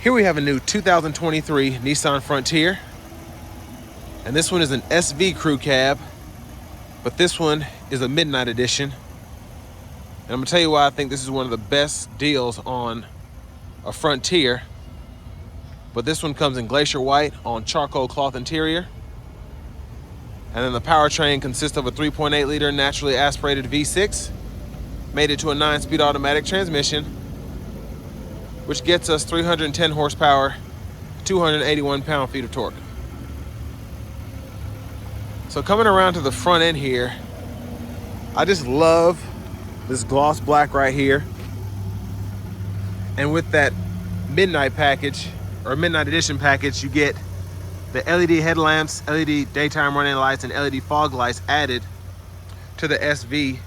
Here we have a new 2023 Nissan Frontier. And this one is an SV crew cab, but this one is a midnight edition. And I'm gonna tell you why I think this is one of the best deals on a Frontier. But this one comes in glacier white on charcoal cloth interior. And then the powertrain consists of a 3.8 liter naturally aspirated V6, made it to a 9-speed automatic transmission, which gets us 310 horsepower, 281 pound-feet of torque. So coming around to the front end here, I just love this gloss black right here. And with that midnight package, or midnight edition package, you get the LED headlamps, LED daytime running lights, and LED fog lights added to the SV,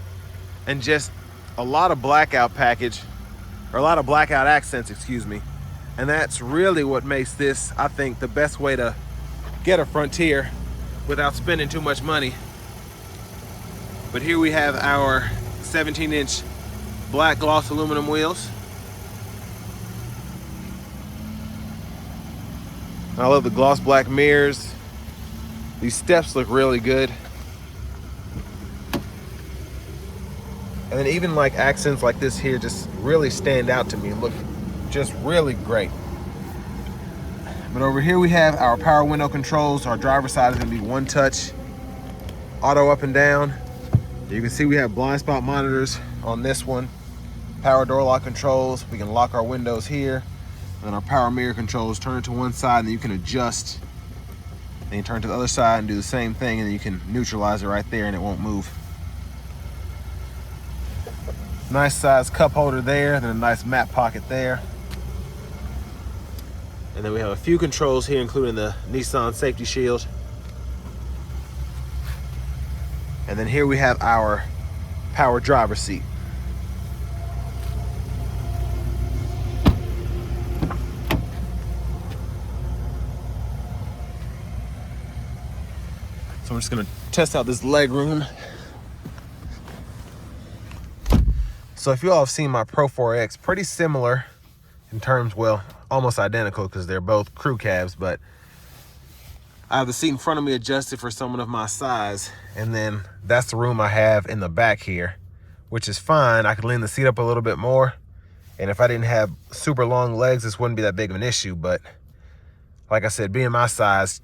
and just a lot of blackout package, or a lot of blackout accents, excuse me. And that's really what makes this, I think, the best way to get a Frontier without spending too much money. But here we have our 17-inch black gloss aluminum wheels. I love the gloss black mirrors. These steps look really good. And then even like accents like this here just really stand out to me and look just really great. But over here we have our power window controls. Our driver's side is gonna be one touch, auto up and down. You can see we have blind spot monitors on this one. Power door lock controls. We can lock our windows here. And our power mirror controls, turn it to one side and then you can adjust. Then you turn to the other side and do the same thing, and then you can neutralize it right there and it won't move. Nice size cup holder there, then a nice map pocket there. And then we have a few controls here, including the Nissan safety shield. And then here we have our power driver's seat. So I'm just gonna test out this leg room. So if you all have seen my Pro 4X, pretty similar in terms, well, almost identical because they're both crew cabs, but I have the seat in front of me adjusted for someone of my size, and then that's the room I have in the back here, which is fine. I could lean the seat up a little bit more, and if I didn't have super long legs, this wouldn't be that big of an issue. But like I said, being my size,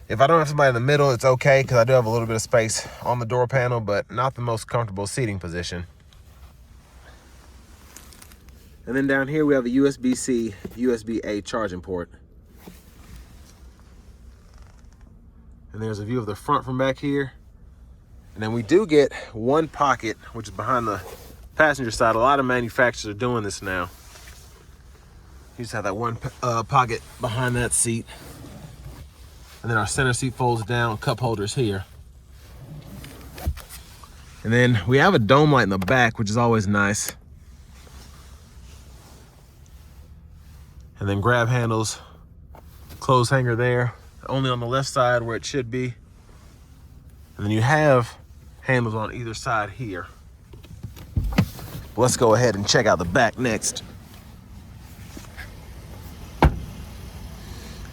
if I don't have somebody in the middle, it's okay because I do have a little bit of space on the door panel, but not the most comfortable seating position. And then down here we have a USB-C, USB-A charging port. And there's a view of the front from back here. And then we do get one pocket, which is behind the passenger side. A lot of manufacturers are doing this now. You just have that one pocket behind that seat. And then our center seat folds down, cup holders here. And then we have a dome light in the back, which is always nice. And then grab handles, clothes hanger there, only on the left side where it should be. And then you have handles on either side here. Let's go ahead and check out the back next.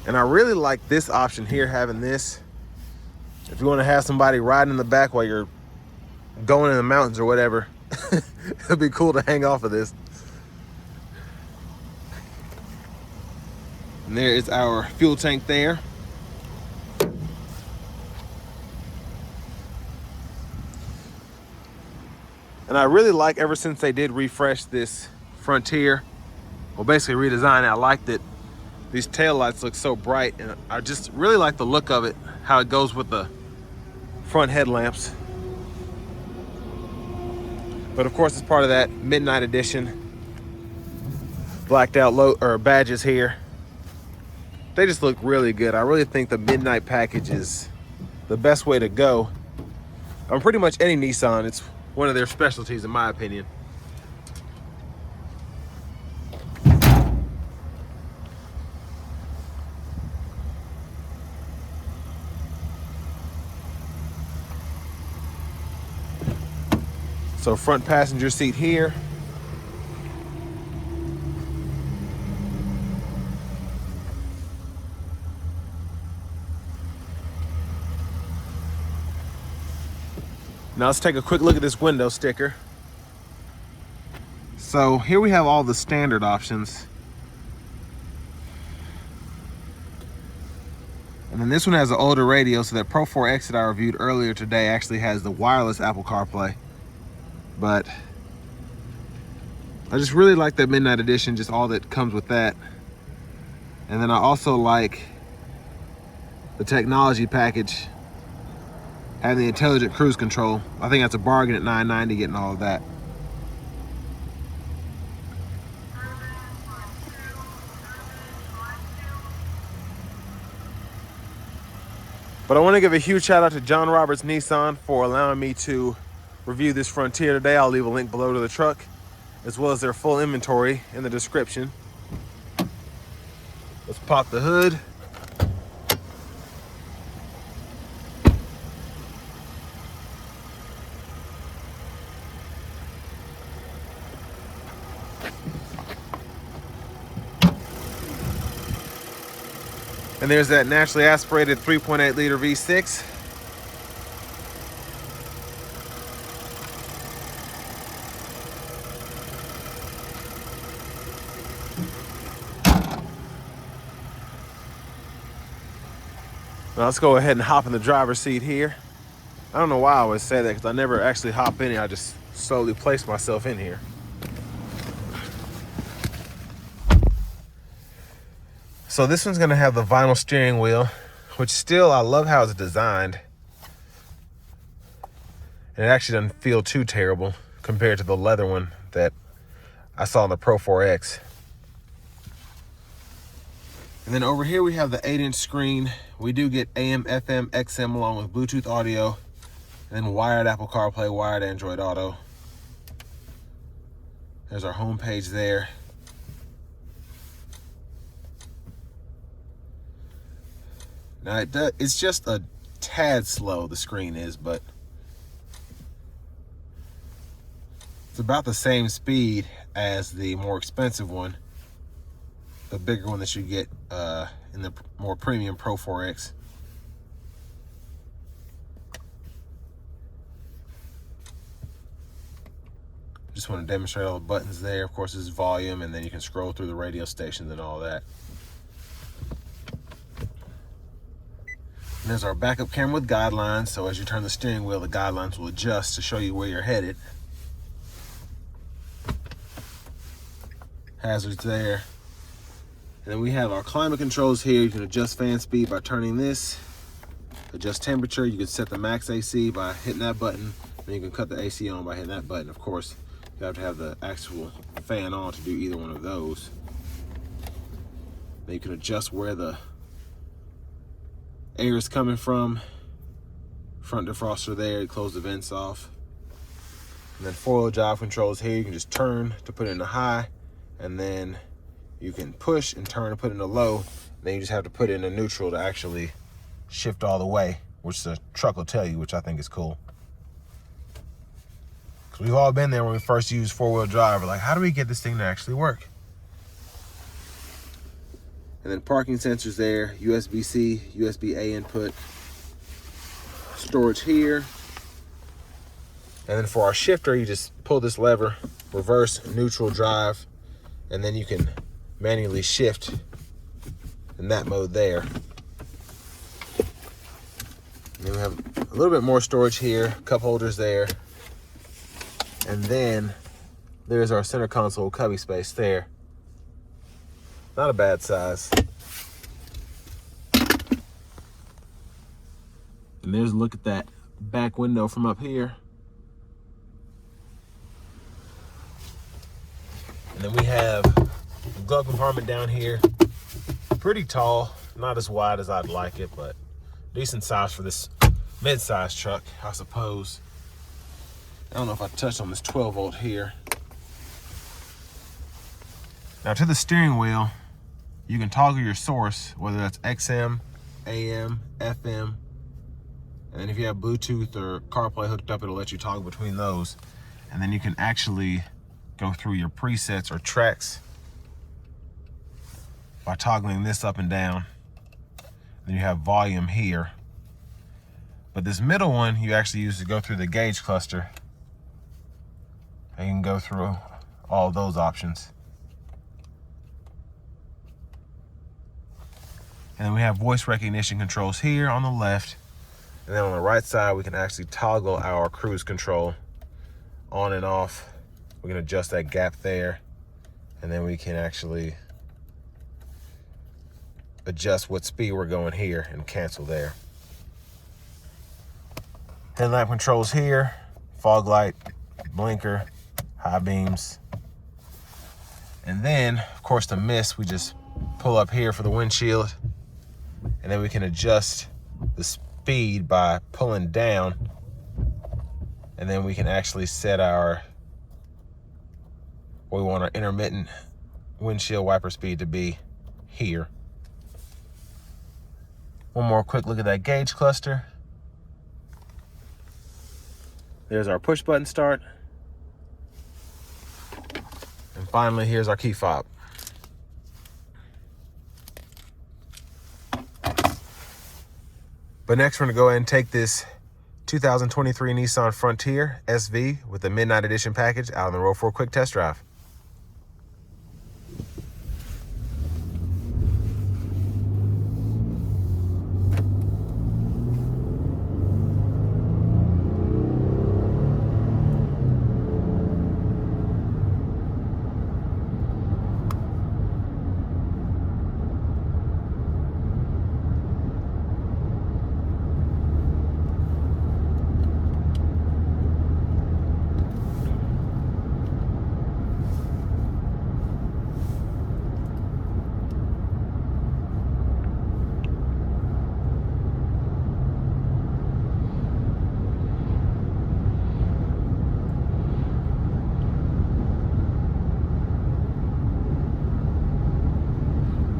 And I really like this option here, having this. If you want to have somebody riding in the back while you're going in the mountains or whatever, it'd be cool to hang off of this. And there is our fuel tank there. And I really like, ever since they did refresh this Frontier, well, basically redesign it, I like that these taillights look so bright, and I just really like the look of it, how it goes with the front headlamps. But of course, it's part of that midnight edition. Blacked out badges here. They just look really good. I really think the midnight package is the best way to go on pretty much any Nissan. It's one of their specialties, in my opinion. So front passenger seat here. Now let's take a quick look at this window sticker. So here we have all the standard options. And then this one has an older radio, so that Pro 4X that I reviewed earlier today actually has the wireless Apple CarPlay. But I just really like that Midnight Edition, just all that comes with that. And then I also like the technology package, having the intelligent cruise control. I think that's a bargain at $990 getting all of that. But I want to give a huge shout out to John Roberts Nissan for allowing me to review this Frontier today. I'll leave a link below to the truck, as well as their full inventory in the description. Let's pop the hood. And there's that naturally aspirated 3.8 liter V6. Now let's go ahead and hop in the driver's seat here. I don't know why I always say that, because I never actually hop in here. I just slowly place myself in here. So this one's gonna have the vinyl steering wheel, which still, I love how it's designed. And it actually doesn't feel too terrible compared to the leather one that I saw in the Pro 4X. And then over here we have the 8-inch screen. We do get AM, FM, XM along with Bluetooth audio, and then wired Apple CarPlay, wired Android Auto. There's our home page there. Now it's just a tad slow, the screen is, but it's about the same speed as the more expensive one, the bigger one that you get in the more premium Pro 4X. Just want to demonstrate all the buttons there. Of course, this is volume, and then you can scroll through the radio stations and all that. And there's our backup camera with guidelines, so as you turn the steering wheel, the guidelines will adjust to show you where you're headed. Hazards there. And then we have our climate controls here. You can adjust fan speed by turning this. Adjust temperature. You can set the max AC by hitting that button. Then you can cut the AC on by hitting that button. Of course, you have to have the actual fan on to do either one of those. Then you can adjust where the air is coming from. Front defroster there, close the vents off. And then 4-wheel drive controls here. You can just turn to put it into high, and then you can push and turn to put it into low. Then you just have to put it into neutral to actually shift all the way, which the truck will tell you, which I think is cool. Because we've all been there when we first used 4-wheel drive. We're like, how do we get this thing to actually work? And then parking sensors there, USB-C, USB-A input, storage here. And then for our shifter, you just pull this lever, reverse, neutral, drive, and then you can manually shift in that mode there. And then we have a little bit more storage here, cup holders there. And then there's our center console cubby space there. Not a bad size. And there's a look at that back window from up here. And then we have the glove compartment down here. Pretty tall, not as wide as I'd like it, but decent size for this mid-size truck, I suppose. I don't know if I touched on this 12-volt here. Now to the steering wheel, you can toggle your source, whether that's XM, AM, FM, and then if you have Bluetooth or CarPlay hooked up, it'll let you toggle between those. And then you can actually go through your presets or tracks by toggling this up and down. Then you have volume here. But this middle one, you actually use to go through the gauge cluster. And you can go through all of those options. And then we have voice recognition controls here on the left. And then on the right side, we can actually toggle our cruise control on and off. We can adjust that gap there. And then we can actually adjust what speed we're going here and cancel there. Headlamp controls here, fog light, blinker, high beams. And then, of course, the mist, we just pull up here for the windshield. And then we can adjust the speed by pulling down. And then we can actually set what we want our intermittent windshield wiper speed to be here. One more quick look at that gauge cluster. There's our push button start. And finally, here's our key fob. But next, we're gonna go ahead and take this 2023 Nissan Frontier SV with the Midnight Edition package out on the road for a quick test drive.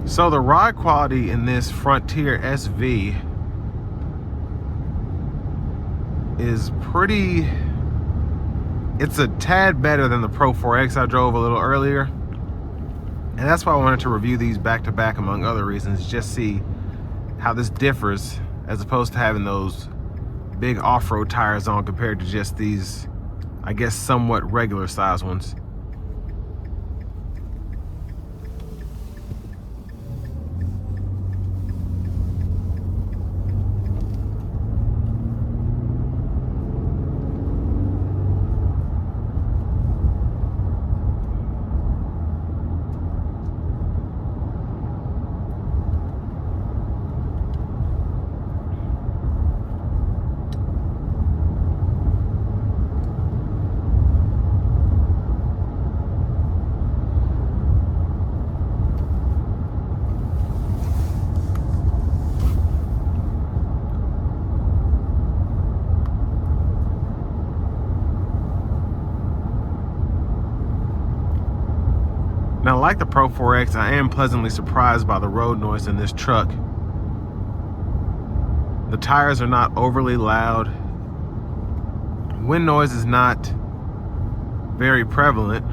So the ride quality in this Frontier SV is pretty, it's a tad better than the Pro 4X I drove a little earlier. And that's why I wanted to review these back to back, among other reasons, just see how this differs as opposed to having those big off-road tires on compared to just these, I guess, somewhat regular size ones. Now, like the Pro 4X, I am pleasantly surprised by the road noise in this truck. The tires are not overly loud. Wind noise is not very prevalent.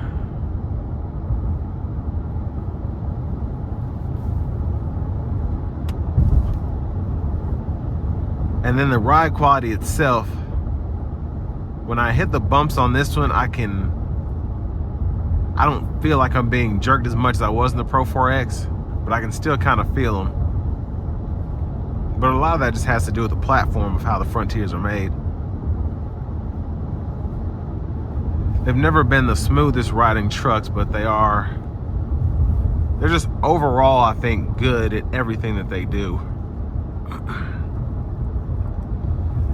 And then the ride quality itself, when I hit the bumps on this one, I don't feel like I'm being jerked as much as I was in the Pro 4X, but I can still kind of feel them. But a lot of that just has to do with the platform of how the Frontiers are made. They've never been the smoothest riding trucks, but they're just overall, I think, good at everything that they do.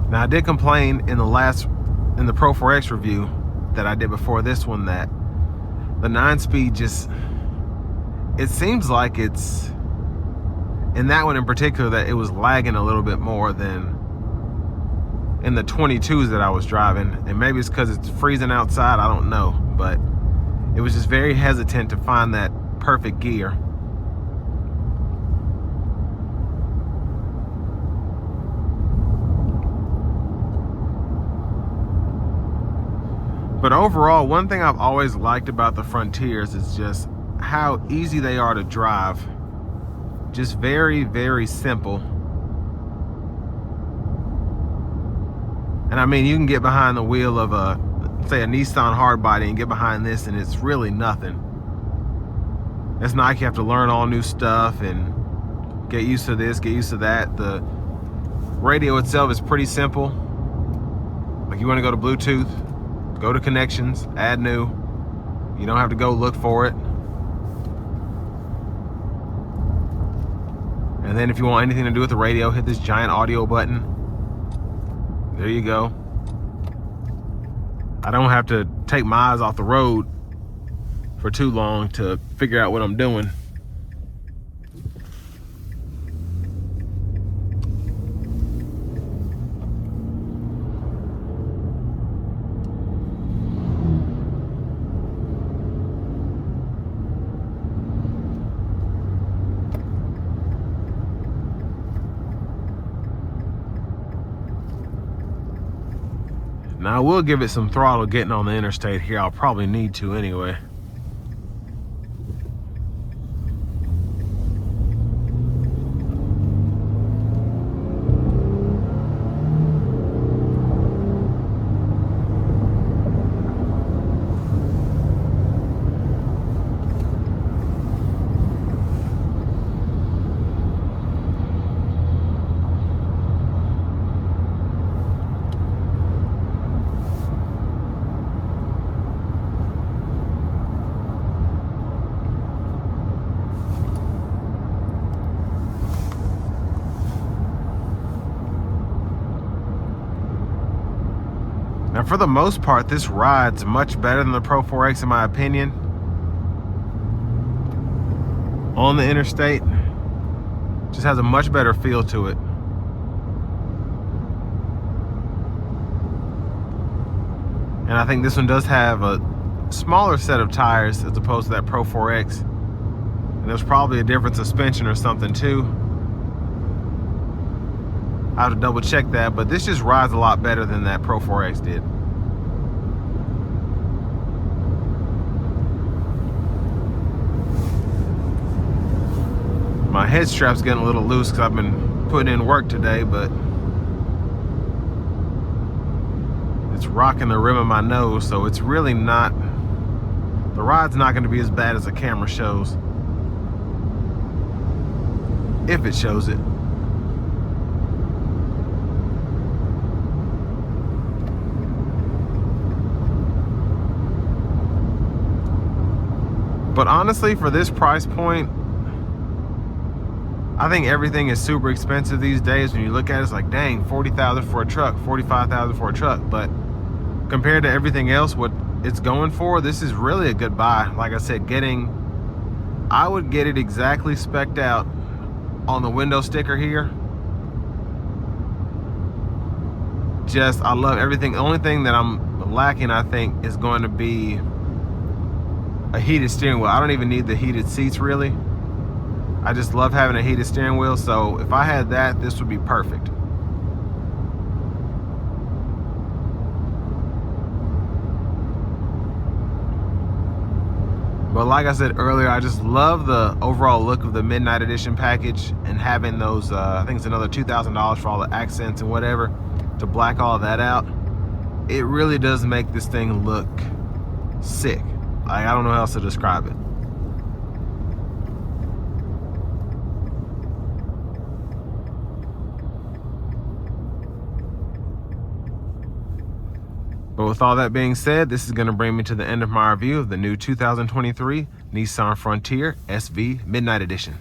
Now, I did complain in the Pro 4X review that I did before this one that the 9-speed just, it seems like it's, in that one in particular, that it was lagging a little bit more than in the 22s that I was driving. And maybe it's because it's freezing outside, I don't know. But it was just very hesitant to find that perfect gear. But overall, one thing I've always liked about the Frontiers is just how easy they are to drive. Just very, very simple. And I mean, you can get behind the wheel of say a Nissan hardbody and get behind this and it's really nothing. It's not like you have to learn all new stuff and get used to this, get used to that. The radio itself is pretty simple. Like, you want to go to Bluetooth, go to connections, add new. You don't have to go look for it. And then if you want anything to do with the radio, hit this giant audio button. There you go. I don't have to take my eyes off the road for too long to figure out what I'm doing. Now, I will give it some throttle getting on the interstate here. I'll probably need to anyway. Now, for the most part, this ride's much better than the Pro 4X in my opinion. On the interstate, just has a much better feel to it. And I think this one does have a smaller set of tires as opposed to that Pro 4X. And there's probably a different suspension or something too. I have to double check that, but this just rides a lot better than that Pro 4X did. My head strap's getting a little loose because I've been putting in work today, but it's rocking the rim of my nose, so it's really not, the ride's not going to be as bad as the camera shows, if it shows it. But honestly, for this price point, I think everything is super expensive these days. When you look at it, it's like, dang, $40,000 for a truck, $45,000 for a truck. But compared to everything else, what it's going for, this is really a good buy. Like I said, I would get it exactly spec'd out on the window sticker here. I love everything. The only thing that I'm lacking, I think, is going to be a heated steering wheel. I don't even need the heated seats really. I just love having a heated steering wheel, so if I had that, this would be perfect. But like I said earlier, I just love the overall look of the Midnight Edition package, and having those, I think it's another $2,000 for all the accents and whatever to black all that out. It really does make this thing look sick. I don't know how else to describe it. But with all that being said, this is going to bring me to the end of my review of the new 2023 Nissan Frontier SV Midnight Edition.